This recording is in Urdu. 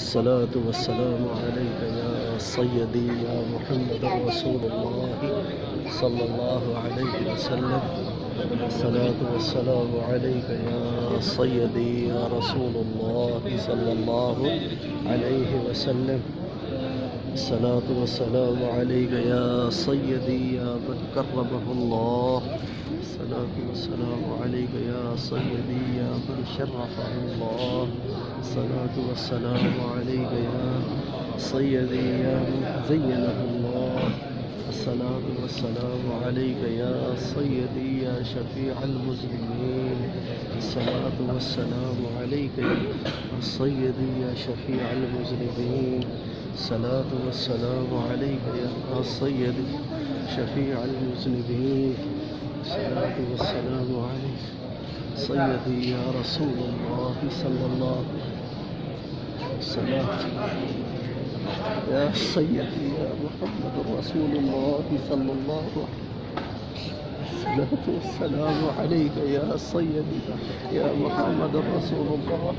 الصلاة والسلام عليك يا سيدي يا محمد رسول الله صلى الله عليه وسلم. الصلاة والسلام عليك يا سيدي يا رسول الله صلى الله عليه وسلم. الصلاة والسلام عليك يا سيدي يا من كرمه الله. الصلاة والسلام عليك يا سيدي يا من شرفه الله. الصلاة والسلام عليك يا سيدي يا من زينه الله. الصلاة والسلام عليك يا سيدي يا شفيع المذنبين. الصلاة والسلام عليك يا سيدي يا شفيع المذنبين. الصلاة والسلام عليك يا سيدي شفيع المذنبين. الصلاة والسلام عليك سيدي يا رسول الله صلى الله الصلاة يا سيدي يا محمد رسول الله صلى الله الصلاة والسلام عليك يا سيدي يا محمد رسول الله.